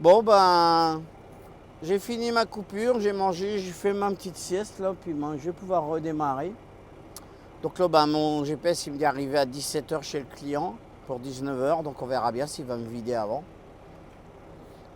Bon, ben, j'ai fini ma coupure, j'ai mangé, j'ai fait ma petite sieste, là, puis ben, je vais pouvoir redémarrer. Donc là, ben, mon GPS, il me dit arriver à 17h chez le client pour 19h, donc on verra bien s'il va me vider avant.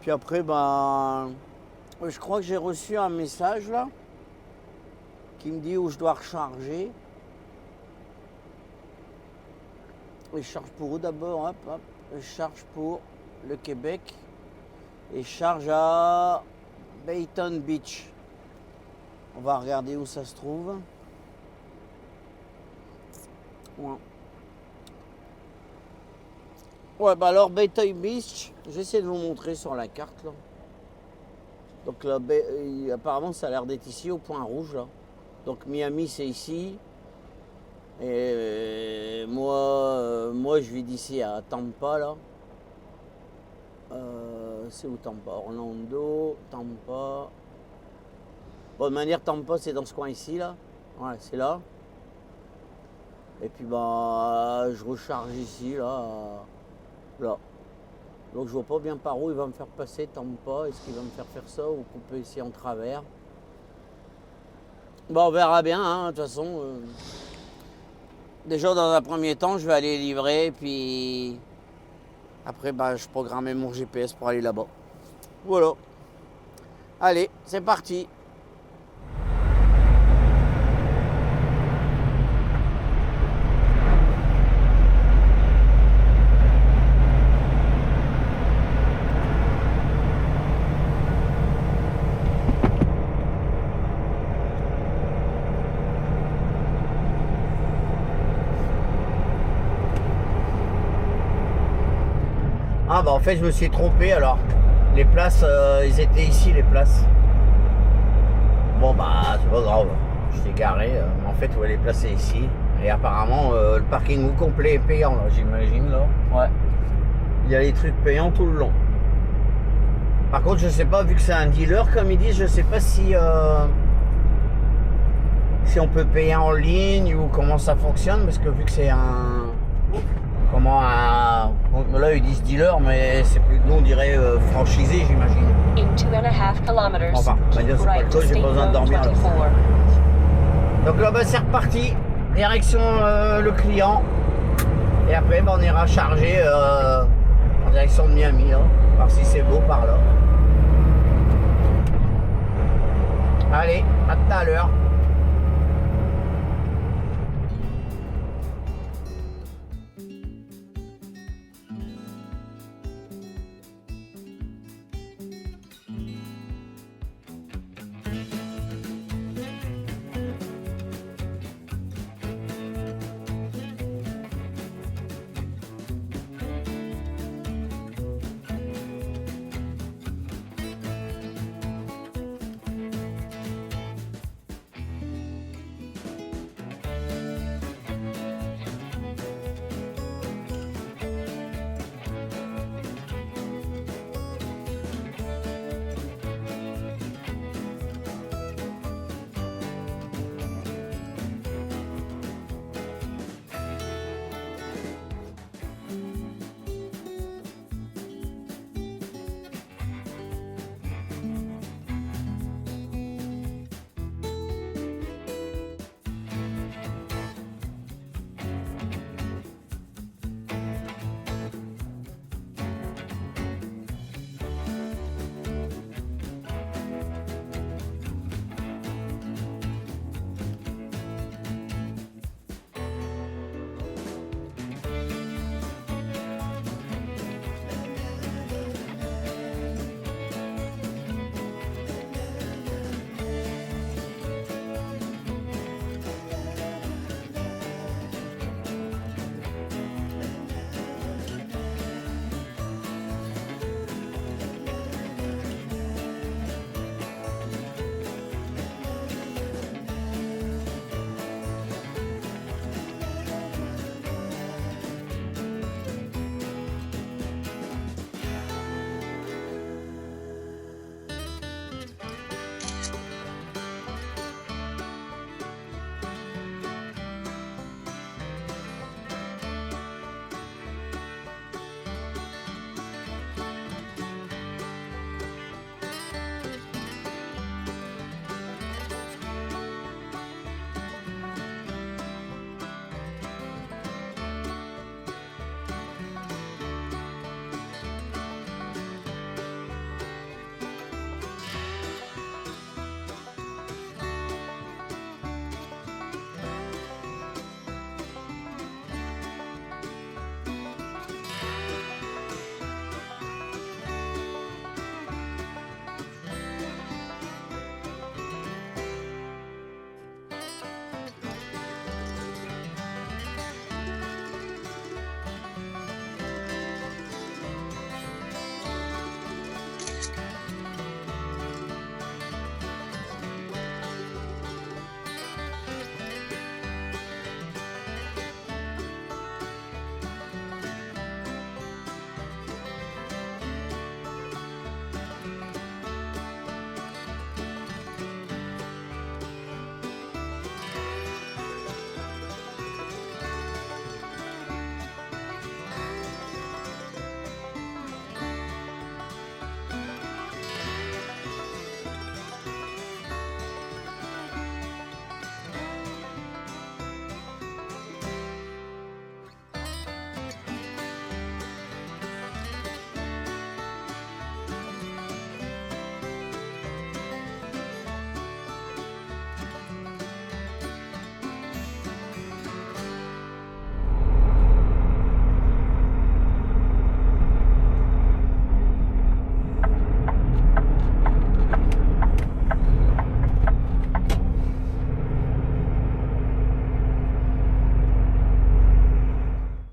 Puis après, ben, je crois que j'ai reçu un message, là, qui me dit où je dois recharger. Et je charge pour où d'abord? Hop, hop. Je charge pour le Québec. Et je charge à Bayton Beach. On va regarder où ça se trouve. Ouais, bah alors Bayton Beach, j'essaie de vous montrer sur la carte là. Donc là, apparemment ça a l'air d'être ici au point rouge là. Donc Miami c'est ici. Et moi je vis d'ici à Tampa là. C'est où Tampa? Orlando, Tampa. Bon, de manière Tampa c'est dans ce coin ici là. Ouais, c'est là. Et puis bah je recharge ici là. Là. Donc je vois pas bien par où il va me faire passer Tampa. Est-ce qu'il va me faire ça ou couper ici en travers? Bon, on verra bien, hein, de toute façon. Déjà dans un premier temps, je vais aller livrer, puis après bah, je programmais mon GPS pour aller là-bas. Voilà. Allez, c'est parti. Ah bah en fait je me suis trompé alors. Les places, ils étaient ici les places. Bon bah c'est pas grave. J'étais garé. Mais en fait ouais, les places c'est ici. Et apparemment le parking au complet est payant là, j'imagine là. Ouais. Il y a les trucs payants tout le long. Par contre je sais pas, vu que c'est un dealer comme ils disent, je sais pas si on peut payer en ligne ou comment ça fonctionne, parce que vu que c'est un... Là ils disent dealer, mais c'est plus... Nous on dirait franchisé j'imagine. Enfin, c'est pas le cas, j'ai pas besoin de dormir là. Donc là bah, c'est reparti, direction le client. Et après bah, on ira charger en direction de Miami, là, voir si c'est beau par là. Allez, à tout à l'heure.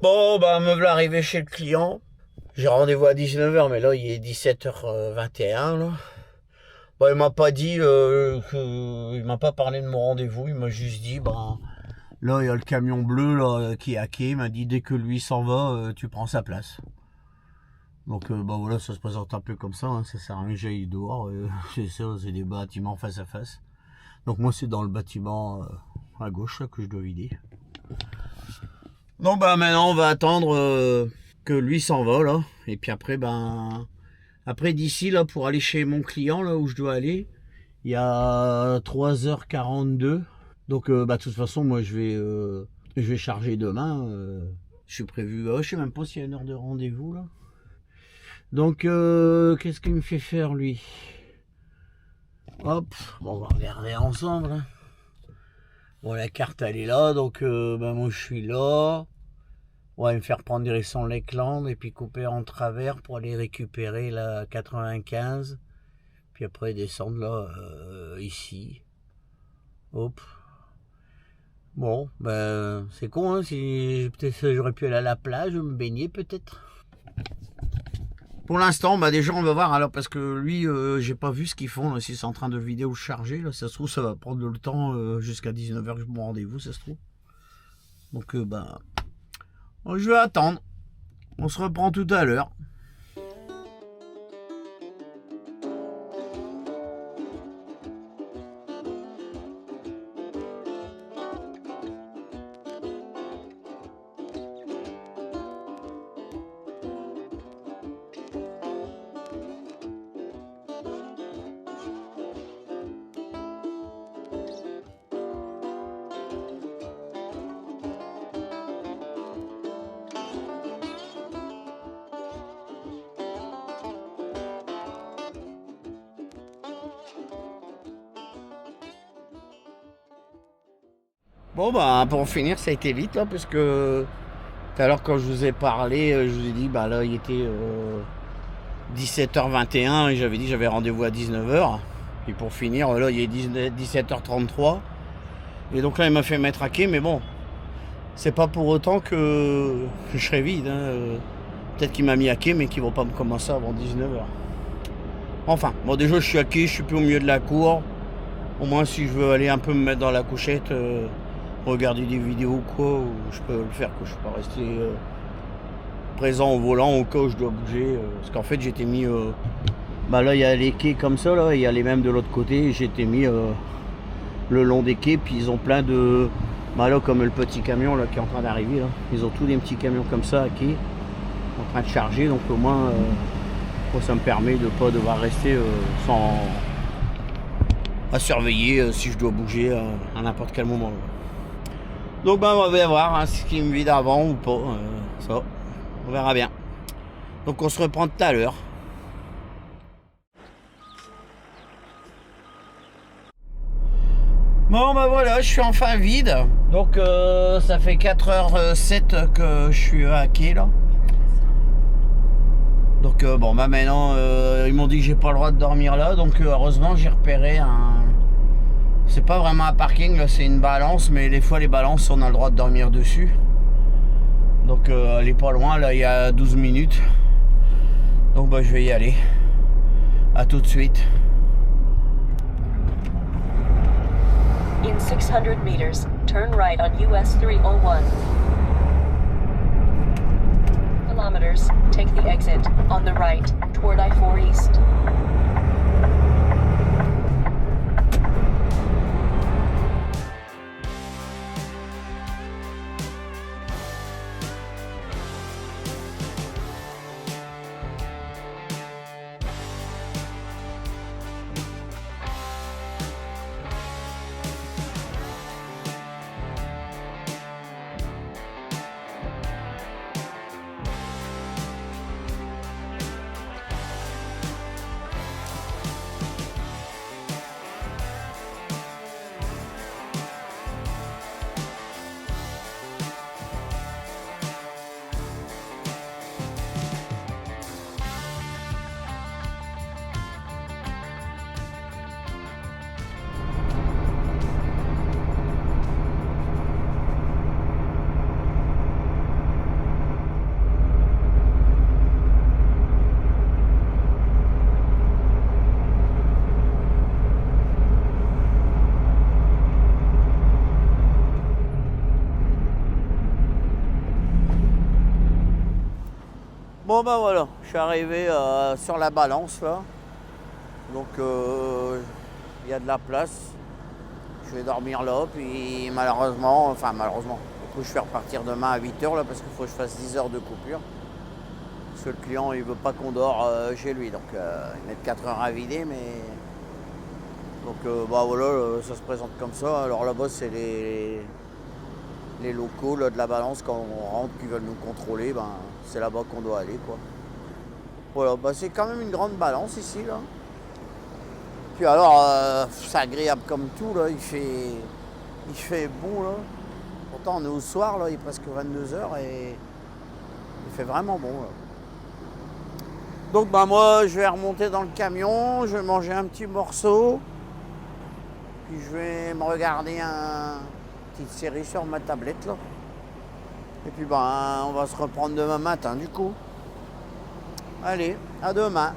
Bon, bah, me voilà arrivé chez le client. J'ai rendez-vous à 19h, mais là, il est 17h21, là. Bon, il m'a pas dit, il m'a pas parlé de mon rendez-vous. Il m'a juste dit, ben, là, il y a le camion bleu, là, qui est hacké. Il m'a dit, dès que lui s'en va, tu prends sa place. Donc, bah, voilà, ça se présente un peu comme ça, hein. Ça sert à rien que j'aille dehors. C'est ça, c'est des bâtiments face à face. Donc, moi, c'est dans le bâtiment à gauche, là, que je dois vider. Donc bah maintenant on va attendre que lui s'en va là. Et puis après après d'ici là pour aller chez mon client là où je dois aller, il y a 3h42. Donc bah de toute façon moi je vais charger demain. Je suis prévu. Je sais même pas s'il y a une heure de rendez-vous là. Donc qu'est-ce qu'il me fait faire lui? Hop, bon, on va regarder ensemble. Hein. Bon la carte elle est là, donc bah, moi je suis là. On va me faire prendre direction Lakeland et puis couper en travers pour aller récupérer la 95. Puis après descendre là, ici. Hop. Bon, ben c'est con, hein, si peut-être j'aurais pu aller à la plage, me baigner peut-être. Pour l'instant, bah déjà on va voir alors parce que lui, j'ai pas vu ce qu'ils font, si c'est en train de vidéo charger, là, ça se trouve ça va prendre le temps jusqu'à 19h que je mon rendez-vous, ça se trouve. Donc bah. Je vais attendre. On se reprend tout à l'heure. Bon bah pour finir ça a été vite là parce que tout à l'heure quand je vous ai parlé, je vous ai dit bah là il était 17h21 et j'avais dit j'avais rendez-vous à 19h. Et pour finir là il est 17h33. Et donc là il m'a fait mettre à quai, mais bon, c'est pas pour autant que je serai vide. Hein. Peut-être qu'il m'a mis à quai mais qu'il va pas me commencer avant 19h. Enfin, bon déjà je suis à quai, je suis plus au milieu de la cour. Au moins si je veux aller un peu me mettre dans la couchette, regarder des vidéos ou quoi, je peux le faire, que je ne peux pas rester présent au volant au cas où je dois bouger. Parce qu'en fait j'étais mis, bah là il y a les quais comme ça, là, il y a les mêmes de l'autre côté, j'étais mis le long des quais, puis ils ont plein de, bah là comme le petit camion là qui est en train d'arriver, là, ils ont tous des petits camions comme ça à quai, en train de charger, donc au moins ça me permet de ne pas devoir rester sans à surveiller si je dois bouger à n'importe quel moment. Donc ben on va voir hein, ce qui me vide avant ou pas. Ça, on verra bien. Donc on se reprend tout à l'heure. Bon ben voilà, je suis enfin vide. Donc ça fait 4h07 que je suis à quai là. Donc bon bah maintenant ils m'ont dit que j'ai pas le droit de dormir là. Donc heureusement j'ai repéré un... C'est pas vraiment un parking, là c'est une balance, mais des fois les balances on a le droit de dormir dessus. Donc elle est pas loin, là il y a 12 minutes. Donc bah je vais y aller. À tout de suite. In 600 meters, turn right on US 301. Kilometers, take the exit on the right toward I-4 East. Bon ben voilà, je suis arrivé sur la balance là. Donc il y a de la place. Je vais dormir là, puis malheureusement, du coup je vais repartir demain à 8h là parce qu'il faut que je fasse 10 heures de coupure. Parce que le client il veut pas qu'on dort chez lui, donc il met 4 heures à vider, mais donc bah voilà, ça se présente comme ça. Alors là-bas c'est les locaux là, de la balance quand on rentre qui veulent nous contrôler, ben c'est là-bas qu'on doit aller quoi. Voilà, bah c'est quand même une grande balance ici là. Puis alors c'est agréable comme tout là, il fait bon là. Pourtant on est au soir là, il est presque 22h et il fait vraiment bon là. Donc bah moi je vais remonter dans le camion, je vais manger un petit morceau, puis je vais me regarder une petite série sur ma tablette là. Et puis bah on va se reprendre demain matin du coup. Allez, à demain.